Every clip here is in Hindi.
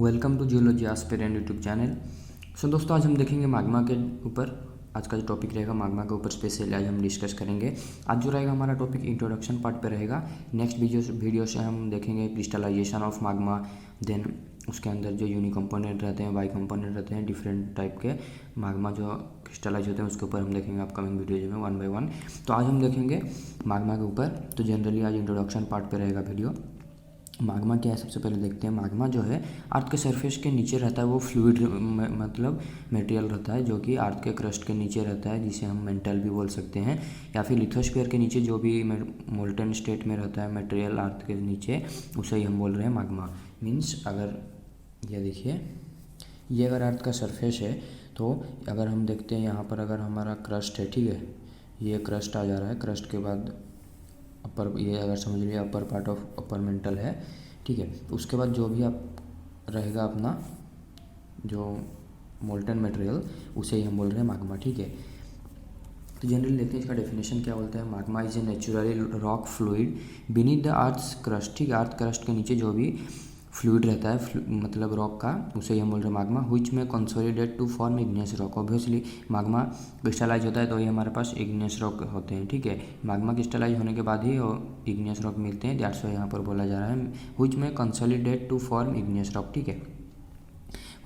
Welcome to geology aspirant YouTube channel. So दोस्तों, आज हम देखेंगे मैग्मा के ऊपर। आज का जो टॉपिक रहेगा मैग्मा के ऊपर स्पेशली आज हम डिस्कस करेंगे। आज जो रहेगा हमारा टॉपिक इंट्रोडक्शन पार्ट पे रहेगा। नेक्स्ट वीडियो से हम देखेंगे क्रिस्टलाइजेशन ऑफ मैग्मा, देन उसके अंदर जो यूनी कंपोनेंट रहते हैं, वाई कंपोनेंट रहते हैं, डिफरेंट टाइप के मैग्मा जो क्रिस्टलाइज होते हैं उसके ऊपर हम देखेंगे अपकमिंग वीडियोज में वन बाय वन। तो आज हम देखेंगे मैग्मा के ऊपर। तो जनरली आज इंट्रोडक्शन पार्ट पे रहेगा वीडियो। मैग्मा क्या है सबसे पहले देखते हैं। मैग्मा जो है अर्थ के सरफेस के नीचे रहता है, वो फ्लूइड मतलब मटेरियल रहता है जो कि अर्थ के क्रस्ट के नीचे रहता है, जिसे हम मेंटल भी बोल सकते हैं, या फिर लिथोस्फीयर के नीचे जो भी मोल्टन स्टेट में रहता है मटेरियल अर्थ के नीचे, उसे ही हम बोल रहे हैं मैग्मा। मीन्स अगर ये देखिए, ये अगर अर्थ का सरफेस है तो अगर हम देखते हैं यहाँ पर अगर हमारा क्रस्ट है, ठीक है, ये क्रस्ट आ जा रहा है, क्रस्ट के बाद अपर, ये अगर समझ लिया upper part of upper mantle है, ठीक है। तो उसके बाद जो भी आप रहेगा अपना जो मोल्टन मटेरियल, उसे ही हम बोल रहे हैं मैग्मा, ठीक है। तो जनरली देखते हैं इसका डेफिनेशन क्या बोलते हैं। Magma is a naturally rock fluid beneath the earth's crust, ठीक है। अर्थ क्रस्ट के नीचे जो भी फ्लूइड रहता है मतलब रॉक का, उसे ही हम बोल रहे हैं मैग्मा। व्हिच में consolidate to form igneous rock. Obviously magma crystallize होता है तो ये हमारे पास इग्नियस रॉक होते हैं, ठीक है। मैग्मा क्रिस्टलाइज होने के बाद ही इग्नियस रॉक मिलते हैं, दैट्स व्हाई यहाँ पर बोला जा रहा है व्हिच में consolidate to form igneous rock, ठीक है।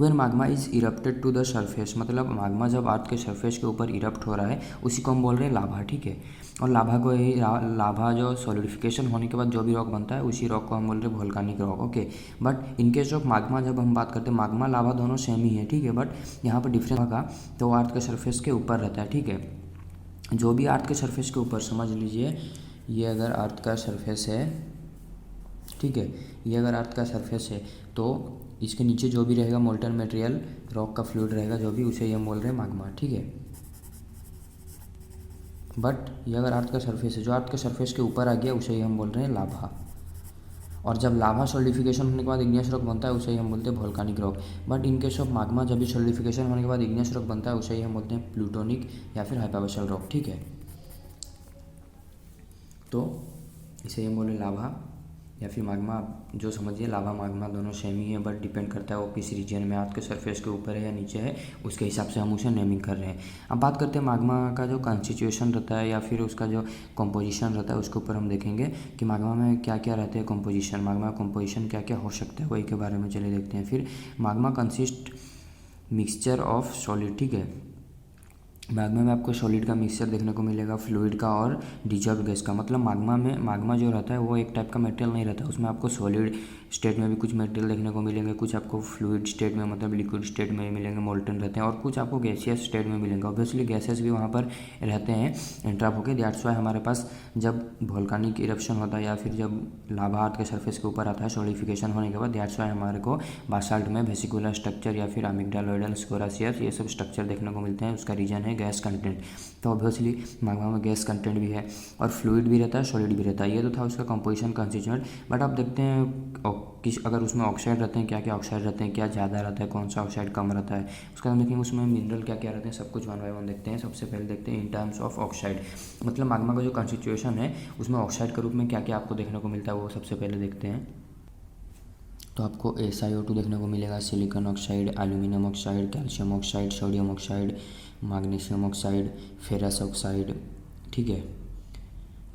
When magma is erupted to the surface, मतलब मैग्मा जब अर्थ के सरफेस के ऊपर इरप्ट हो रहा है उसी को हम बोल रहे हैं लाभा, ठीक है। और लाभा को ही लाभा जो सॉलिडिफिकेशन होने के बाद जो भी रॉक बनता है उसी रॉक को हम बोल रहे हैं volcanic rock, okay. But in case of magma जब हम बात करते हैं, मैग्मा लाभा दोनों सेम ही है, ठीक है। बट यहाँ पर डिफरेंस होगा तो अर्थ के सरफेस के ऊपर रहता है, ठीक है। जो भी अर्थ के सरफेस के ऊपर, समझ लीजिए ये अगर अर्थ का सरफेस है, ठीक है, ये अगर अर्थ का सरफेस है तो इसके नीचे जो भी रहेगा मोल्टन मटेरियल रॉक का फ्लूइड रहेगा जो भी, उसे ही हम बोल रहे हैं मैग्मा, ठीक है। बट ये अगर अर्थ का सरफेस है, जो अर्थ के सरफेस के ऊपर आ गया उसे ही हम बोल रहे हैं लाभा। और जब लाभा सॉलिडिफिकेशन होने के बाद इग्नियस रॉक बनता है उसे ही हम बोलते हैं volcanic rock. But in case of magma जब भी सॉलिडिफिकेशन होने के बाद इग्नियस रॉक बनता है उसे ही हम बोलते हैं प्लूटोनिक या फिर हाइपरबेसल रॉक, ठीक है। तो इसे हम बोले लाभा या फिर मैग्मा, जो समझिए लाभा मैग्मा दोनों सेम ही है, बट डिपेंड करता है वो किस रीजन में अर्थ के सरफेस के ऊपर है या नीचे है, उसके हिसाब से हम उसे नेमिंग कर रहे हैं। अब बात करते हैं मैग्मा का जो कॉन्स्टिट्यूशन रहता है या फिर उसका जो कंपोजिशन रहता है, उसके ऊपर हम देखेंगे कि मैग्मा में क्या क्या रहते हैं कंपोजिशन, मैग्मा कंपोजिशन क्या क्या हो सकता है, वही के बारे में चलिए देखते हैं। फिर magma consist mixture of solid, ठीक है। मैग्मा में आपको सॉलिड का मिक्सचर देखने को मिलेगा, फ्लूइड का और डिजॉल्व गैस का। मतलब मैग्मा जो रहता है वो एक टाइप का मटेरियल नहीं रहता, उसमें आपको सॉलिड स्टेट में भी कुछ मटेरियल देखने को मिलेंगे, कुछ आपको फ्लूइड स्टेट में मतलब लिक्विड स्टेट में मिलेंगे, मोल्टन रहते हैं, और कुछ आपको गैसियस स्टेट में मिलेंगे। ऑब्वियसली गैसेस भी वहाँ पर रहते हैं एंट्रैप होकर, दैट्स व्हाई हमारे पास जब वोल्केनिक इरप्शन होता है या फिर जब लाभा अर्थ के सरफेस के ऊपर आता है सॉलिडिफिकेशन होने के बाद, दैट्स व्हाई हमारे को बासाल्ट में वेसिकुलर स्ट्रक्चर या फिर अमिग्डालोइडल स्कोरासियस ये सब स्ट्रक्चर देखने को मिलते हैं। उसका रीजन है गैस कंटेंट। तो ऑब्वियसली मैग्मा में गैस कंटेंट भी है और फ्लूइड भी रहता है, सॉलिड भी रहता है। ये तो था उसका कंपोजिशन कंस्टिट्यूएंट। बट अब देखते हैं अगर उसमें ऑक्साइड रहते हैं, क्या क्या ऑक्साइड रहते हैं, क्या ज़्यादा रहता है, कौन सा ऑक्साइड कम रहता है, उसका हम देखेंगे। उसमें मिनरल क्या क्या रहते हैं, सब कुछ वन बाय वन देखते हैं। सबसे पहले देखते हैं इन टर्म्स ऑफ ऑक्साइड, मतलब मैग्मा का जो कंस्टिट्यूएशन है उसमें ऑक्साइड के रूप में क्या क्या आपको देखने को मिलता है वो सबसे पहले देखते हैं। तो आपको SiO2 देखने को मिलेगा, silicon oxide, aluminium oxide, calcium oxide, sodium oxide, magnesium oxide, ferrous oxide, ठीक है।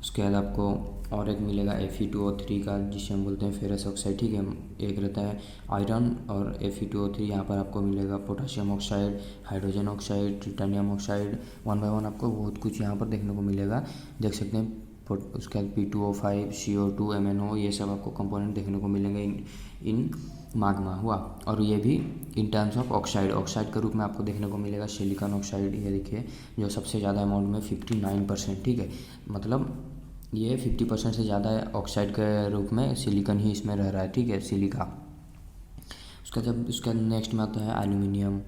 उसके बाद आपको और एक मिलेगा Fe2O3 का, जिसे हम बोलते हैं फेरस ऑक्साइड, ठीक है। एक रहता है आयरन और Fe2O3। यहाँ पर आपको मिलेगा potassium oxide, hydrogen oxide, titanium oxide, one by one आपको बहुत कुछ यहाँ पर देखने को मिलेगा, देख सकते हैं। उसके बाद P2O5, CO2, MnO, ये सब आपको कंपोनेंट देखने को मिलेंगे इन मैग्मा हुआ। और ये भी इन टर्म्स ऑफ ऑक्साइड के रूप में आपको देखने को मिलेगा सिलिकॉन ऑक्साइड, ये देखिए जो सबसे ज़्यादा अमाउंट में 59%, ठीक है। मतलब ये 50% से ज़्यादा ऑक्साइड के रूप में सिलिकॉन ही इसमें रह रहा है, ठीक है, सिलिका। उसका नेक्स्ट में आता है aluminium,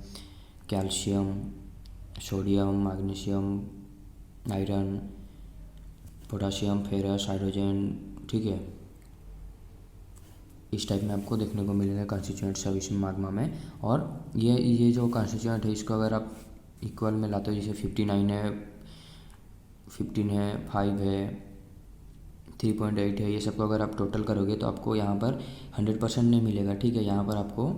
calcium, sodium, magnesium, iron, potassium, ferrous, hydrogen, ठीक है। इस टाइप में आपको देखने को मिलेगा कंस्टिट्यूएंट सब इसमें मैग्मा में। और ये जो कंस्टिट्यूएंट है इसको अगर आप इक्वल में लाते हो, जैसे 59 है, 15 है, 5 है, 3.8 है, ये सबको अगर आप टोटल करोगे तो आपको यहाँ पर 100% नहीं मिलेगा, ठीक है। यहाँ पर आपको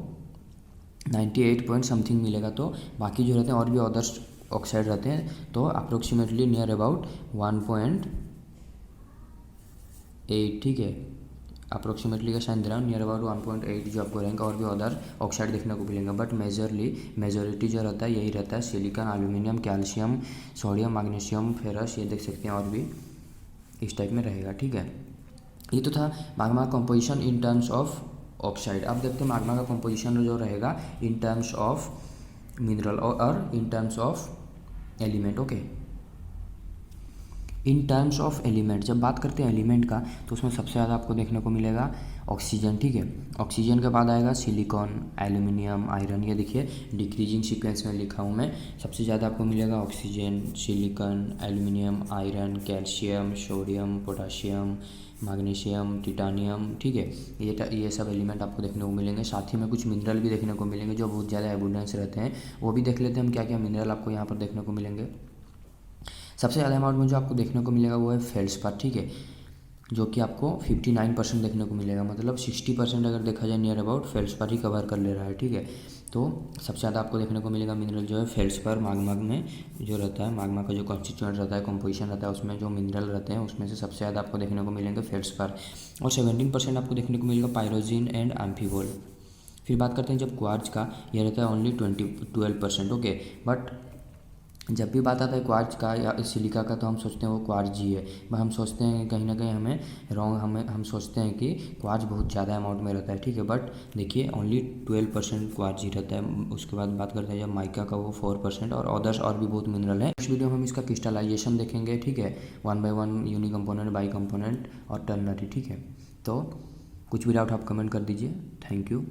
98 पॉइंट समथिंग मिलेगा। तो बाकी जो रहते हैं और भी अदर्स ऑक्साइड रहते हैं तो अप्रोक्सीमेटली नियर अबाउट 1.8, ठीक है, अप्रोक्सीमेटली का साइन दे रहा हूँ, नियर अबाउट 1.8 जो आपको रहेंगे और भी अदर ऑक्साइड देखने को मिलेंगे। बट मेजोरिटी जो रहता है यही रहता है, silicon, aluminium, calcium, sodium, magnesium, ferrous, ये देख सकते हैं और भी इस टाइप में रहेगा, ठीक है। ये तो था magma composition in terms of oxide. अब देखते हैं मैग्मा का कंपोजिशन जो रहेगा इन टर्म्स ऑफ मिनरल और in terms of element. Okay, in terms of element जब बात करते हैं एलिमेंट का तो उसमें सबसे ज़्यादा आपको देखने को मिलेगा ऑक्सीजन, ठीक है। ऑक्सीजन के बाद आएगा सिलिकॉन, एल्यूमिनियम, आयरन। ये देखिए डिक्रीजिंग सीक्वेंस में लिखा हूँ मैं, सबसे ज़्यादा आपको मिलेगा oxygen, silicon, aluminium, iron, calcium, sodium, potassium, magnesium, titanium, ठीक है। ये सब एलिमेंट आपको देखने को मिलेंगे। साथ ही में कुछ मिनरल भी देखने को मिलेंगे जो बहुत ज़्यादा एबुंडेंस रहते हैं, वो भी देख लेते हैं हम क्या क्या मिनरल आपको यहाँ पर देखने को मिलेंगे। सबसे ज़्यादा अमाउंट में जो आपको देखने को मिलेगा वो है फेल्डस्पार, ठीक है, जो कि आपको 59% देखने को मिलेगा। मतलब 60% अगर देखा जाए near about feldspar he cover कर ले रहा है, ठीक है। तो सबसे ज़्यादा आपको देखने को मिलेगा मिनरल जो है फेल्डस्पार। माग्मा में जो रहता है, माग्मा का जो कॉन्स्टिट्यूएंट रहता है, कंपोजिशन रहता है, उसमें जो मिनरल रहते हैं उसमें से सबसे ज़्यादा आपको देखने को मिलेंगे फेल्डस्पार। और 17% आपको देखने को मिलेगा पायरोक्सीन एंड एम्फीबोल। फिर बात करते हैं जब क्वार्ट्ज का, यह रहता है ओनली 12%, ओके। बट जब भी बात आता है क्वार्ट्ज का या सिलिका का तो हम सोचते हैं वो क्वार्ट्ज ही है, बट हम सोचते हैं कहीं ना कहीं हमें रॉन्ग, हम सोचते हैं कि क्वार्ट्ज बहुत ज़्यादा अमाउंट में रहता है, ठीक है। बट देखिए ओनली 12% क्वार्ट्ज ही रहता है। उसके बाद बात करते हैं जब माइका का, वो 4% और अदर्स और भी बहुत मिनरल है। इस वीडियो में हम इसका क्रिस्टलाइजेशन देखेंगे, ठीक है, 1 by 1 unique component, by component और टर्नरी, ठीक है। तो कुछ भी डाउट आप कमेंट कर दीजिए। Thank you.